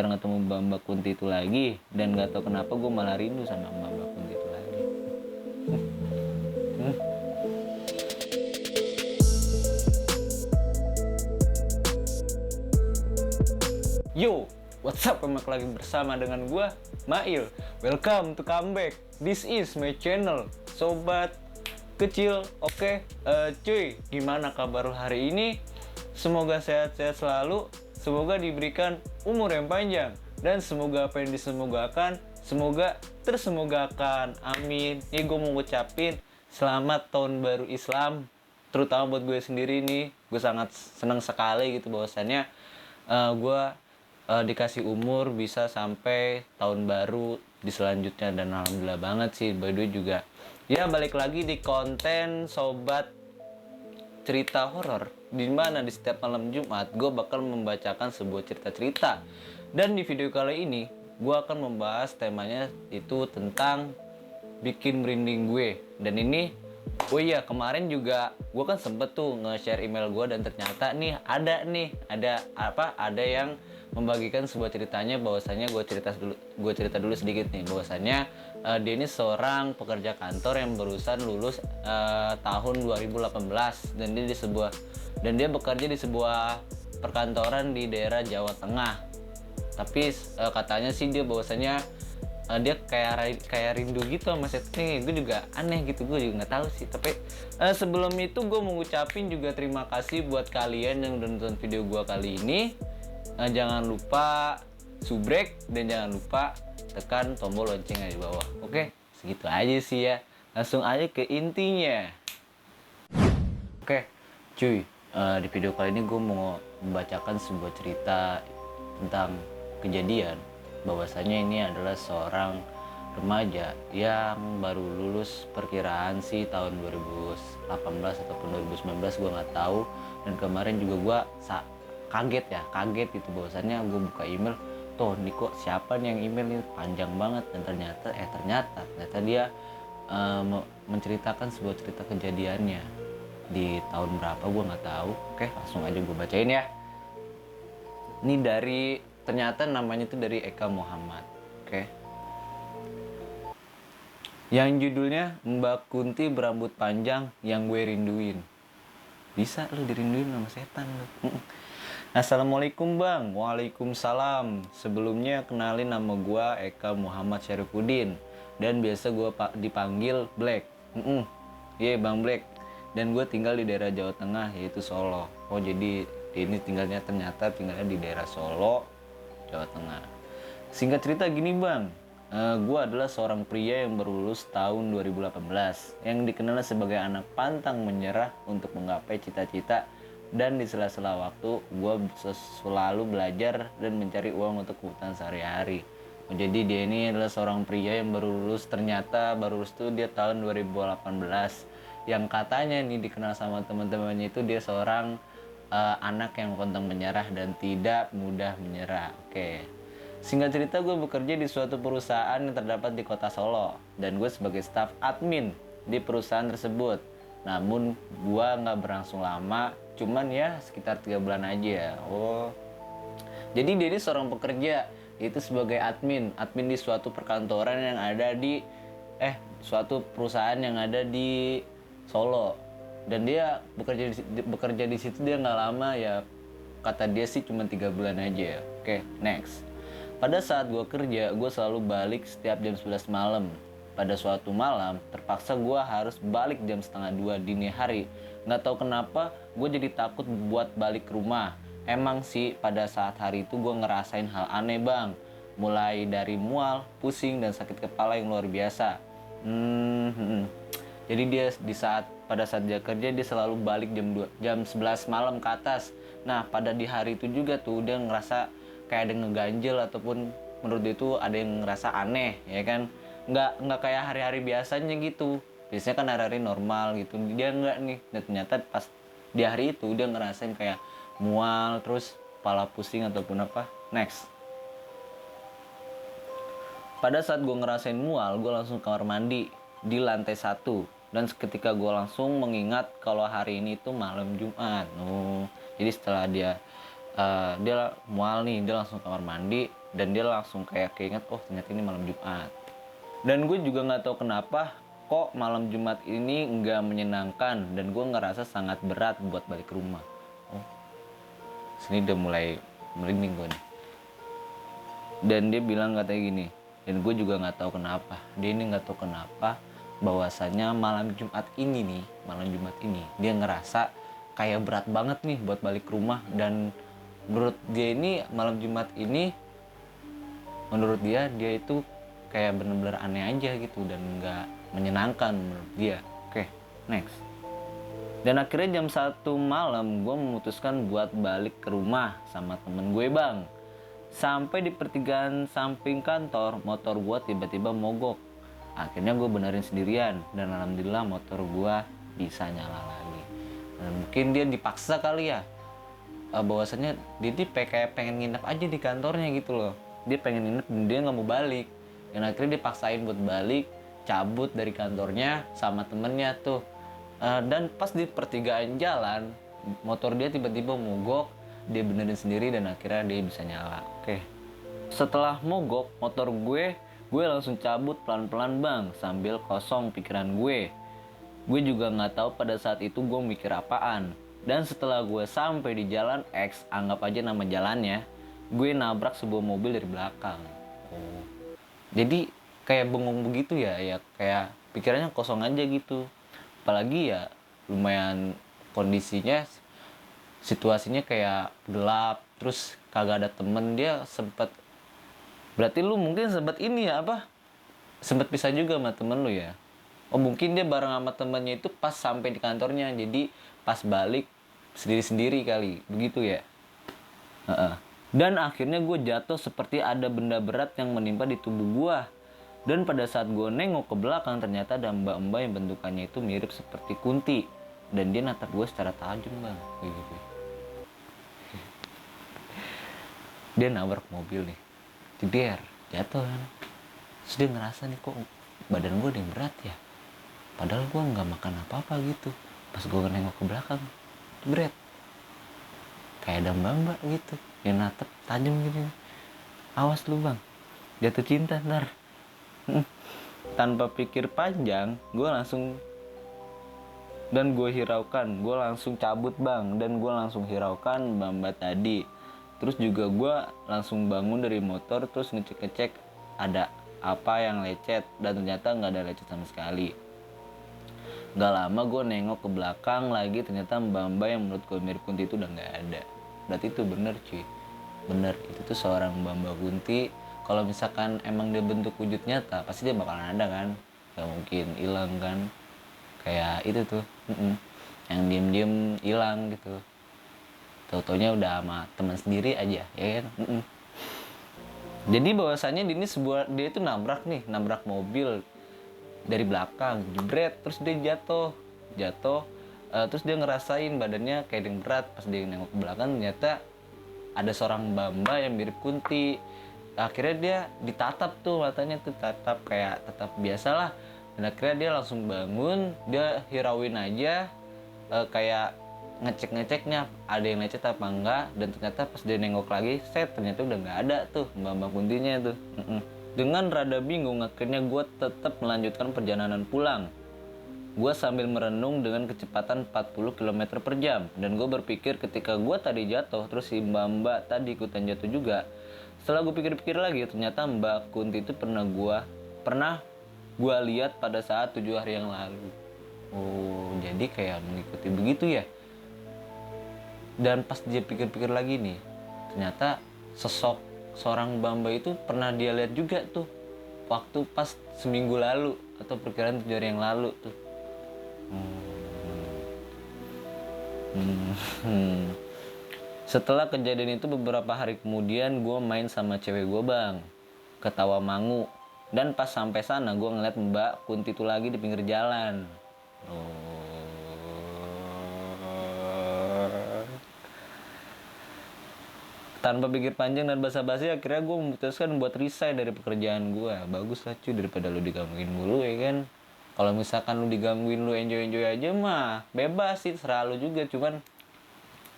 Jarang ketemu Mbak Kunti itu lagi, dan gak tau kenapa gue malah rindu sama Mbak Kunti itu lagi. Yo, what's up? Kembali lagi bersama dengan gue, Mail. Welcome to comeback. This is my channel, sobat kecil. Oke, cuy, gimana kabar lu hari ini? Semoga sehat-sehat selalu, semoga diberikan umur yang panjang, dan semoga apa yang disemogakan, semoga tersemogakan. Amin. Ini gue mau ngucapin selamat tahun baru Islam, terutama buat gue sendiri nih. Gue sangat senang sekali gitu bahwasannya gue dikasih umur bisa sampai tahun baru di selanjutnya, dan alhamdulillah banget sih. By the way juga ya, balik lagi di konten sobat cerita horor, di mana di setiap malam Jumat gue bakal membacakan sebuah cerita-cerita. Dan di video kali ini gue akan membahas temanya itu tentang bikin merinding gue. Dan ini, oh iya, kemarin juga gue kan sempet tuh nge-share email gue, dan ternyata nih ada yang membagikan sebuah ceritanya, bahwasannya gue cerita dulu sedikit nih, bahwasannya dia ini seorang pekerja kantor yang barusan lulus tahun 2018, dan dia bekerja di sebuah perkantoran di daerah Jawa Tengah. Tapi katanya sih dia bahwasannya dia kayak rindu gitu sama setnya. Gue juga aneh gitu, gue juga nggak tahu sih. Tapi sebelum itu gue mau ngucapin juga terima kasih buat kalian yang udah nonton video gue kali ini. Jangan lupa subrek, dan jangan lupa tekan tombol loncengnya di bawah. Oke, segitu aja sih ya. Langsung aja ke intinya. Oke, cuy, di video kali ini gue mau membacakan sebuah cerita tentang kejadian bahwasanya ini adalah seorang remaja yang baru lulus, perkiraan sih tahun 2018 ataupun 2019, gue nggak tahu. Dan kemarin juga gue kaget gitu bahwasannya gue buka email, tuh nih kok siapa nih yang email ini panjang banget, dan ternyata dia menceritakan sebuah cerita kejadiannya di tahun berapa gue nggak tahu. Oke, langsung aja gue bacain ya. Ini ternyata namanya itu dari Eka Muhammad. Oke. Yang judulnya Mbak Kunti berambut panjang yang gue rinduin. Bisa lu dirinduin sama setan lu. Assalamualaikum bang. Waalaikumsalam. Sebelumnya kenalin, nama gue Eka Muhammad Syarifuddin, dan biasa gue dipanggil Black. Iya bang Black. Dan gue tinggal di daerah Jawa Tengah, yaitu Solo. Oh, jadi ini tinggalnya di daerah Solo, Jawa Tengah. Singkat cerita gini bang, gue adalah seorang pria yang baru lulus tahun 2018, yang dikenal sebagai anak pantang menyerah untuk menggapai cita-cita, dan di sela-sela waktu gue selalu belajar dan mencari uang untuk kebutuhan sehari-hari. Jadi dia ini adalah seorang pria yang baru lulus, ternyata baru lulus tuh dia tahun 2018, yang katanya nih dikenal sama teman-temannya itu dia seorang anak yang pantang menyerah dan tidak mudah menyerah. Oke. Singkat cerita, gue bekerja di suatu perusahaan yang terdapat di kota Solo, dan gue sebagai staf admin di perusahaan tersebut. Namun gue nggak berlangsung lama, cuman ya sekitar 3 bulan aja. Oh, jadi dia ini seorang pekerja, itu sebagai admin di suatu perkantoran yang ada di suatu perusahaan yang ada di Solo. Dan dia bekerja di situ dia nggak lama ya, kata dia sih cuma 3 bulan aja. Oke, next. Pada saat gue kerja, gue selalu balik setiap jam 11 malam. Pada suatu malam, terpaksa gue harus balik jam setengah 2 dini hari. Nggak tahu kenapa, gue jadi takut buat balik ke rumah. Emang sih, pada saat hari itu gue ngerasain hal aneh bang. Mulai dari mual, pusing, dan sakit kepala yang luar biasa. Jadi pada saat dia kerja, dia selalu balik jam 11 malam ke atas. Nah, pada di hari itu juga tuh, dia ngerasa kayak ada ngeganjel, ataupun menurut dia itu ada yang ngerasa aneh, ya kan? Nggak kayak hari-hari biasanya gitu. Biasanya kan hari-hari normal gitu, dia nggak nih. Dan ternyata pas di hari itu dia ngerasain kayak mual, terus kepala pusing ataupun apa. Next. Pada saat gue ngerasain mual, gue langsung ke kamar mandi di lantai 1. Dan seketika gue langsung mengingat kalau hari ini tuh malam Jumat. Jadi setelah dia mual nih, dia langsung ke kamar mandi, dan dia langsung kayak keinget, oh ternyata ini malam Jumat. Dan gue juga nggak tahu kenapa kok malam Jumat ini nggak menyenangkan dan gue ngerasa sangat berat buat balik ke rumah. Oh, sini udah mulai merinding gue nih. Dan dia bilang katanya gini, dan gue juga nggak tahu kenapa. Dia ini nggak tahu kenapa bahwasanya malam Jumat ini dia ngerasa kayak berat banget nih buat balik ke rumah. Dan menurut dia ini malam Jumat ini, menurut dia itu kayak bener-bener aneh aja gitu dan nggak menyenangkan menurut dia. Oke, next. Dan akhirnya jam 1 malam gue memutuskan buat balik ke rumah sama temen gue bang. Sampai di pertigaan samping kantor, motor gue tiba-tiba mogok. Akhirnya gue benerin sendirian dan alhamdulillah motor gue bisa nyala lagi. Dan mungkin dia dipaksa kali ya, bahwasannya dia kayak pengen nginep aja di kantornya gitu loh. Dia pengen nginep dan dia nggak mau balik. Dan akhirnya dipaksain buat balik, cabut dari kantornya sama temennya tuh. Dan pas di pertigaan jalan, motor dia tiba-tiba mogok. Dia benerin sendiri dan akhirnya dia bisa nyala. Oke. Setelah mogok motor gue langsung cabut pelan-pelan bang sambil kosong pikiran gue. Gue juga nggak tahu pada saat itu gue mikir apaan. Dan setelah gue sampai di jalan X, anggap aja nama jalannya, gue nabrak sebuah mobil dari belakang. Oh. Jadi kayak bengong begitu ya, kayak pikirannya kosong aja gitu. Apalagi ya lumayan kondisinya, situasinya kayak gelap, terus kagak ada temen. Dia sempet, berarti lu mungkin sempet ini ya apa? Sempet pisah juga sama temen lu ya? Oh mungkin dia bareng sama temennya itu pas sampai di kantornya, jadi pas balik sendiri-sendiri kali, begitu ya? Dan akhirnya gue jatuh seperti ada benda berat yang menimpa di tubuh gue. Dan pada saat gue nengok ke belakang ternyata ada mbak-mbak yang bentukannya itu mirip seperti Kunti. Dan dia natap gue secara tajam bang, gitu. Dia nabrak mobil nih, jeder, jatuh kan. Terus dia ngerasa nih kok badan gue ada yang berat ya. Padahal gue nggak makan apa-apa gitu. Pas gue nengok ke belakang, berat. Kayak ada mbak-mbak gitu, yang natap tajam gitu. Awas lu bang, jatuh cinta ntar. Tanpa pikir panjang, gue langsung cabut bang, dan gue langsung hiraukan mbak-mbak tadi. Terus juga gue langsung bangun dari motor, terus ngecek ada apa yang lecet, dan ternyata nggak ada lecet sama sekali. Gak lama gue nengok ke belakang lagi, ternyata mbak-mbak yang menurut gue mirip Kunti itu udah nggak ada. Berarti itu bener cuy, bener itu tuh seorang mbak Kunti. Kalau misalkan emang dia bentuk wujud nyata, pasti dia bakalan ada kan, gak mungkin hilang kan. Kayak itu tuh, yang diem-diem hilang gitu. Tau-taunya udah sama teman sendiri aja, ya kan? Jadi bahwasannya dia itu nabrak mobil dari belakang, jebret, terus dia jatuh. Terus dia ngerasain badannya kayak yang berat. Pas dia nengok ke belakang ternyata ada seorang mbak yang mirip Kunti. Akhirnya dia ditatap tuh, matanya tuh kayak tatap biasalah. Dan akhirnya dia langsung bangun, dia hirauin aja, kayak ngeceknya ada yang lecet apa enggak. Dan ternyata pas dia nengok lagi, ternyata udah nggak ada tuh mbak Kuntinya tuh. Dengan rada bingung, akhirnya gue tetap melanjutkan perjalanan pulang. Gue sambil merenung dengan kecepatan 40 km per jam. Dan gue berpikir ketika gue tadi jatuh, terus si mbak tadi ikutan jatuh juga. Setelah gue pikir-pikir lagi, ternyata Mbak Kunti itu pernah gue lihat pada saat 7 hari yang lalu. Oh, jadi kayak mengikuti begitu ya. Dan pas dia pikir-pikir lagi nih, ternyata sosok seorang Mbak itu pernah dia lihat juga tuh waktu pas seminggu lalu atau perkiraan 7 hari yang lalu tuh. Setelah kejadian itu beberapa hari kemudian gue main sama cewek gue bang, ketawa mangu. Dan pas sampai sana gue ngeliat Mbak Kunti itu lagi di pinggir jalan. Tanpa pikir panjang dan basa-basi, akhirnya gue memutuskan buat resign dari pekerjaan gue. Bagus lah cuy, daripada lu digangguin mulu ya kan. Kalau misalkan lu digangguin, lu enjoy aja mah bebas sih, terserah lu juga. Cuman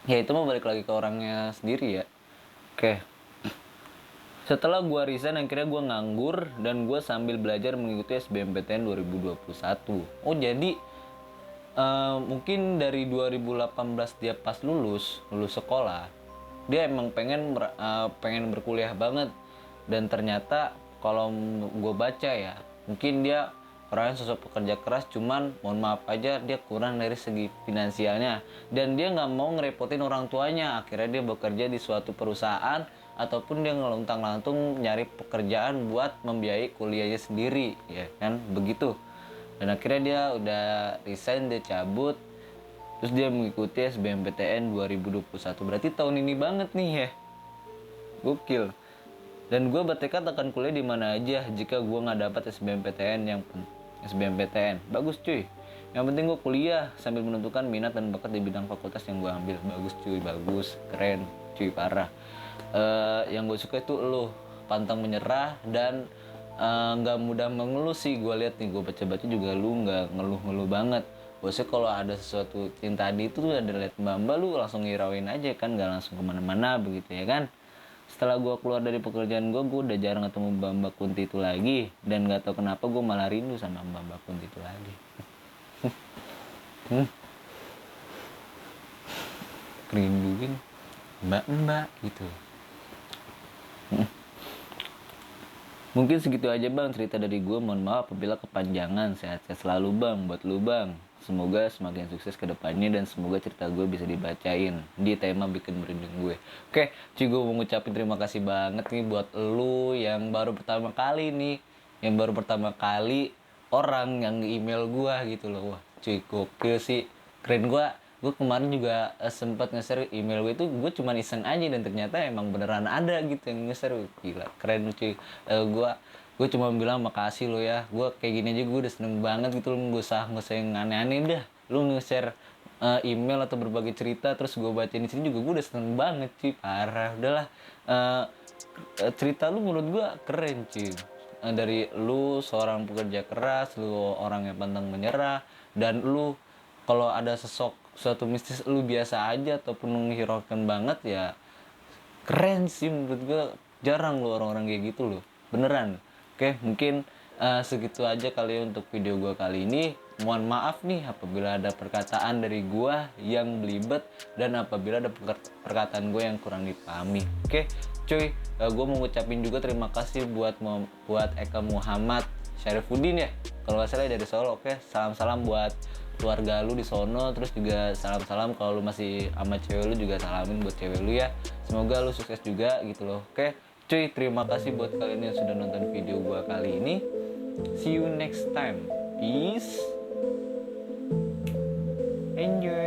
ya itu mah balik lagi ke orangnya sendiri ya. Oke. Setelah gue resign, akhirnya gue nganggur dan gue sambil belajar mengikuti SBMPTN 2021. Oh jadi mungkin dari 2018 dia pas lulus sekolah, dia emang pengen berkuliah banget. Dan ternyata kalau gue baca ya, mungkin dia orangnya sosok pekerja keras, cuman mohon maaf aja dia kurang dari segi finansialnya, dan dia nggak mau ngerepotin orang tuanya. Akhirnya dia bekerja di suatu perusahaan ataupun dia ngelontang-lantung nyari pekerjaan buat membiayai kuliahnya sendiri, ya kan begitu. Dan akhirnya dia udah resign, dia cabut, terus dia mengikuti SBMPTN 2021. Berarti tahun ini banget nih ya, gokil. Dan gue bertekad akan kuliah di mana aja jika gue nggak dapat SBMPTN. Bagus cuy. Yang penting gue kuliah sambil menentukan minat dan bakat di bidang fakultas yang gue ambil. Bagus cuy, bagus, keren cuy, parah. Yang gue suka itu lo pantang menyerah dan nggak mudah mengeluh sih. Gue lihat nih, gue baca-baca juga lu nggak ngeluh-ngeluh banget. Bosnya kalau ada sesuatu yang tadi itu tuh ada liat mbak lu langsung ngirauin aja kan, nggak langsung kemana-mana begitu ya kan. Setelah gue keluar dari pekerjaan gue udah jarang ketemu Mbak Kunti itu lagi. Dan gak tahu kenapa gue malah rindu sama Mbak Kunti itu lagi. Rinduin mbak-mbak gitu. Mungkin segitu aja bang cerita dari gue. Mohon maaf apabila kepanjangan. Sehat-sehat selalu bang buat lu bang. Semoga semakin sukses ke depannya dan semoga cerita gue bisa dibacain di tema bikin merinding gue. Oke, cuy, gue mau ngucapin terima kasih banget nih buat lu yang baru pertama kali nih, yang baru pertama kali orang yang email gue gitu loh. Wah, cuy, gokil sih, keren. Gue kemarin juga sempat nge-share email gue itu, gue cuma iseng aja dan ternyata emang beneran ada gitu yang nge-share. Gila, keren cuy. Gue cuma bilang makasih lo ya, gue kayak gini aja gue udah seneng banget gitu. Lo nggak usah yang aneh-aneh dah, lo nge-share email atau berbagi cerita terus gue bacain di sini juga gue udah seneng banget cuy, parah. Udahlah, cerita lu menurut gue keren cuy. Dari lu seorang pekerja keras, lu orang yang pantang menyerah, dan lu kalau ada suatu mistis lu biasa aja ataupun menghiraukan banget ya, keren sih menurut gue. Jarang lo orang-orang kayak gitu loh, beneran. Oke, mungkin segitu aja kali ya untuk video gue kali ini. Mohon maaf nih apabila ada perkataan dari gue yang belibet dan apabila ada perkataan gue yang kurang dipahami. Oke cuy, gue mau ngucapin juga terima kasih buat Eka Muhammad Syarifuddin ya, kalau nggak salah dari Solo. Oke, salam-salam buat keluarga lu di sono, terus juga salam-salam kalau lu masih sama cewek lu juga salamin buat cewek lu ya. Semoga lu sukses juga gitu loh. Oke cuy, terima kasih buat kalian yang sudah nonton video gua kali ini. See you next time. Peace. Enjoy.